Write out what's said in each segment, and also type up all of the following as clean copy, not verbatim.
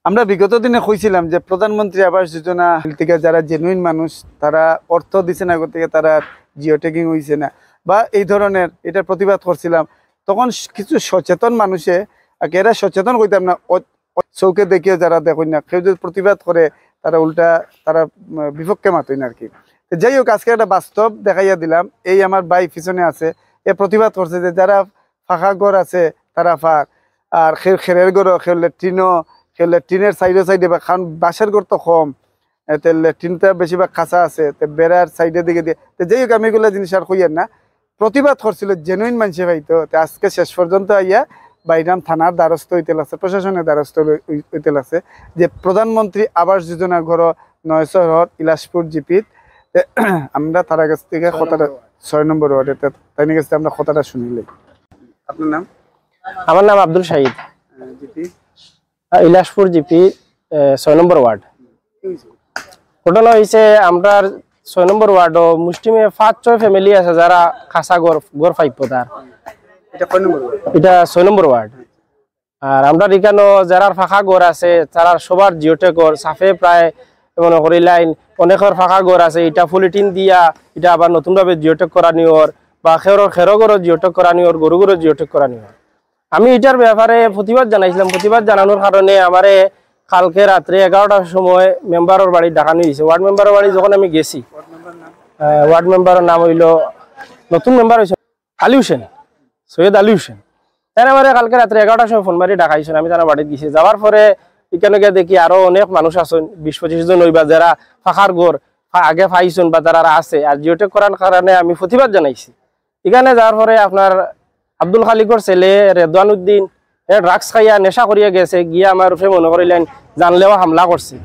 আমরা বিগত দিনে কইছিলাম যে প্রধানমন্ত্রী আবাস যোজনা থেকে যারা জেনুইন মানুষ তারা অর্থ দিছে না, থেকে তারা জিও ট্যাগিং হইছে না বা এই ধরনের এটা প্রতিবাদ করছিলাম। তখন কিছু সচেতন মানুষে এরা সচেতন কইতাম না, চৌকে দেখিয়ে যারা দেখুন না, কেউ যদি প্রতিবাদ করে তারা উল্টা তারা বিপক্ষে মাতই না আর কি। যাই হোক, আজকে একটা বাস্তব দেখাইয়া দিলাম। এই আমার ভাই পিছনে আছে, এ প্রতিবাদ করছে যে যারা ফাঁকা ঘর আছে তারা ফাঁক, আর খেরের ঘর খেয়ে লেট্রিনও লেট্রিনের সাইডে সাইডে বা কারণ বাসের ঘর তো কম, লেট্রিনটা বেশিরভাগ খাঁচা আছে, বেড়ার সাইডের দিকে দিয়ে। তো যাই হোক, আমি এগুলো জিনিস আর কইয়ার না, প্রতিবাদ করছিল জেনুইন মানুষে ভাইতো। তো আজকে শেষ পর্যন্ত আইয়া বাইরাম থানার দ্বারস্থ হইতে লাগছে, প্রশাসনের দ্বারস্থ হইতে লাগছে যে প্রধানমন্ত্রী আবাস যোজনার ঘর 900 রড ইলাসপুর জিপিত। আমরা তার কাছ থেকে কথাটা 6 নম্বর ওয়ার্ডে তাই কাছ থেকে আমরা কথাটা শুনিলে। আপনার নাম? আমার নাম আব্দুল শাহিদ, জিপি ইলাসপুর জিপি 6 নম্বর ওয়ার্ড। ঘটনা হয়েছে আমরা 6 নম্বর ওয়ার্ড মুসলিমে 5-6 ফ্যামিলি আছে যারা খাসা গড় পাইপ তার। এটা 6 নম্বর ওয়ার্ড। আর আমরা এখানে যারা ফাঁকা ঘর আছে তারা সবার জিওটে ঘর সাফে প্রায় মনে করি লাইন অনেকের ফাঁকা ঘর আছে, এটা ফুলিটিন দিয়া এটা আবার নতুনভাবে জিওটেক করা নিওর বা খেরো ঘরও জিওটেক করা নিওর, গরু জিওটেক করা নিওর। আমি এটার ব্যাপারে প্রতিবাদ জানাইছিলাম। প্রতিবাদ জানানোর কারণে আমারে কালকে রাত্রে 11টার সময় মেম্বারের বাড়ি ডাকানো হয়েছে। ওয়ার্ড মেম্বারের বাড়ি যখন আমি গেছি, ওয়ার্ড মেম্বারের নাম হইল, নতুন মেম্বার হয়েছে আলী হোসেন, সৈয়দ আলী হোসেন। তাই আমার কালকে রাত্রে 11টার সময় ফোন মারি ডাকাইছেন। আমি তারা বাড়িতে গেছি, যাওয়ার পরে এখানে গিয়ে দেখি আরো অনেক মানুষ আছেন, 20-25 জন হইবা যারা ফাঁকার ঘর আগে পাইছেন বা তারা আছে। আর জিওটেক করার কারণে আমি প্রতিবাদ জানাইছি। এখানে যাওয়ার পরে আপনার আব্দুল খালিকর ছেলে রেদওয়ান উদ্দিন ড্রাগস খাইয়া নেশা করিয়া গেছে, গিয়া আমার উপরে মনে করিলেন জানলেও হামলা করছে,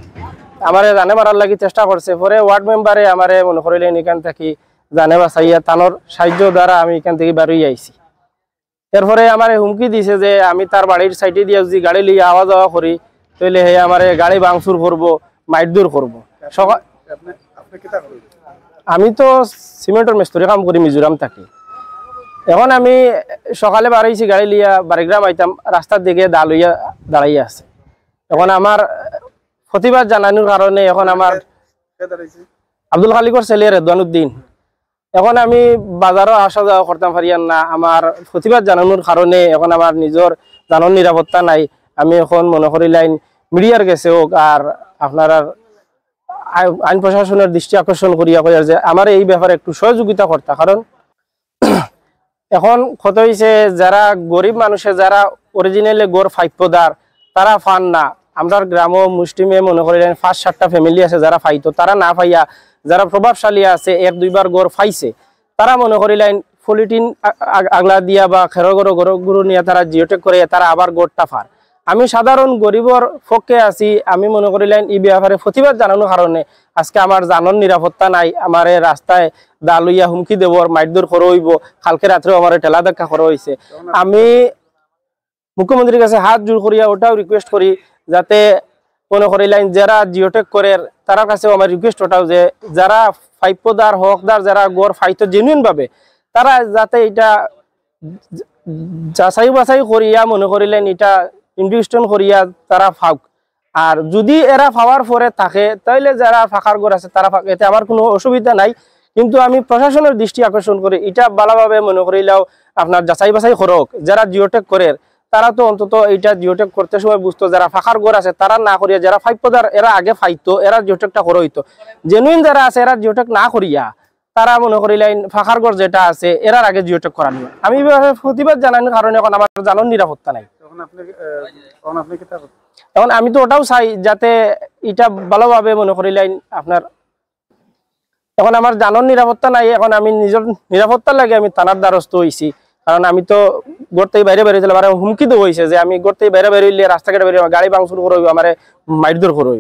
আমারে জানে মারার লাগি চেষ্টা করছে। পরে ওয়ার্ড মেম্বারে আমারে মনে করিলেন এখান থেকে জানে বাঁচাইয়া তানোর সাহায্য দ্বারা আমি এখান থেকে বেরোই আইছি। এরপরে আমার হুমকি দিছে যে আমি তার বাড়ির সাইডে দিয়ে যদি গাড়ি লিয়ে আওয়া যাওয়া করি তাহলে হে আমার গাড়ি ভাঙচুর করবো, মাইটদুর করবো। আমি তো সিমেন্টের মিস্ত্রি কাম করি, মিজোরাম থাকি। এখন আমি সকালে বাড়াইছি গাড়ি লিয়া বাড়িগ্রাম আইতাম, রাস্তার দিকে দা লইয়া দাঁড়াইয়া আছে। এখন আমার প্রতিবাদ জানানোর কারণে এখন আমার আব্দুল খালিকর ছেলে রেদওয়ান উদ্দিন, এখন আমি বাজারও আসা যাওয়া করতাম পারিয়ান না। আমার প্রতিবাদ জানানোর কারণে এখন আমার নিজের জানার নিরাপত্তা নাই। আমি এখন মনে করি লাইন মিডিয়ার গেছে হোক আর আপনার আইন প্রশাসনের দৃষ্টি আকর্ষণ করিয়া করিয়া যে আমার এই ব্যাপারে একটু সহযোগিতা করতা। কারণ এখন কত হয়েছে যারা গরিব মানুষে যারা অরিজিনালি গড় ফাইপদার তারা ফান না। আমরা গ্রাম মুসলিমে মনে করিলেন 5-7টা ফ্যামিলি আছে যারা ফাইতো, তারা না পাইয়া যারা প্রভাবশালী আছে 1-2বার গড় ফাইছে, তারা মনে করিলেন পলিটিন আগলা দিয়া বা খেরো গরু নিয়ে তারা জিওটেক করে তারা আবার গড়টা ফার। আমি সাধারণ গরিবর পক্ষে আছি। আমি মনে করিলেন এই ব্যাপারে প্রতিবাদ জানানোর কারণে আজকে আমার জানন নিরাপত্তা নাই। আমার রাস্তায় দা লইয়া হুমকি দেবর, মাইটদুর করে হইব, কালকে রাত্রেও আমার ঠেলা ধাক্কা করা হয়েছে। আমি মুখ্যমন্ত্রীর কাছে হাত জোর করিয়া ওটাও রিকোয়েস্ট করি যাতে মনে করিলেন যারা জিওটেক করে তার কাছেও আমার রিকোয়েস্ট ওটাও যে যারা ফাইপদার হকদার যারা গড় ফাইতো জেনুইন ভাবে তারা যাতে এটা যাচাই বাছাই করিয়া মনে করিলেন এটা ইনভেস্টন করিয়া তারা ফাউক। আর যদি এরা পাওয়ার পরে থাকে তাইলে যারা ফাঁকার ঘর আছে তারা এতে আমার কোনো অসুবিধা নাই। কিন্তু আমি প্রশাসনের দৃষ্টি আকর্ষণ করি এটা ভালোভাবে মনে করিলেও আপনার যাচাই বাছাই করক। যারা জিওটেক করে তারা তো অন্তত এইটা জিওটেক করতে সময় বুঝতো, যারা ফাঁকার ঘর আছে তারা না করিয়া যারা ফাইপদার এরা আগে ফাইতো এরা জিওটেকটা করে হইতো। জেনুইন যারা আছে এরা জিওটেক না করিয়া তারা মনে করিলেন ফাঁকার ঘর যেটা আছে এরার আগে জিওটেক করা নিয়ে আমি প্রতিবাদ জানানোর কারণে এখন আমার জানার নিরাপত্তা নাই। এখন আমি তো ওটাও চাই যাতে এটা ভালোভাবে মনে করিলেন আপনার এখন আমার জানার নিরাপত্তা নাই। এখন আমি নিজের নিরাপত্তার লাগে আমি থানার দ্বারস্থ হয়েছি। কারণ আমি তো ঘর থেকে বাইরে বেরিয়েছিলাম, আমার হুমকি তো হয়েছে যে আমি ঘর থেকে বাইরে বেরোইলে রাস্তাঘাটে বেরিয়ে গাড়ি ভাঙচুর করবো, আমার মাইটদুর করবো।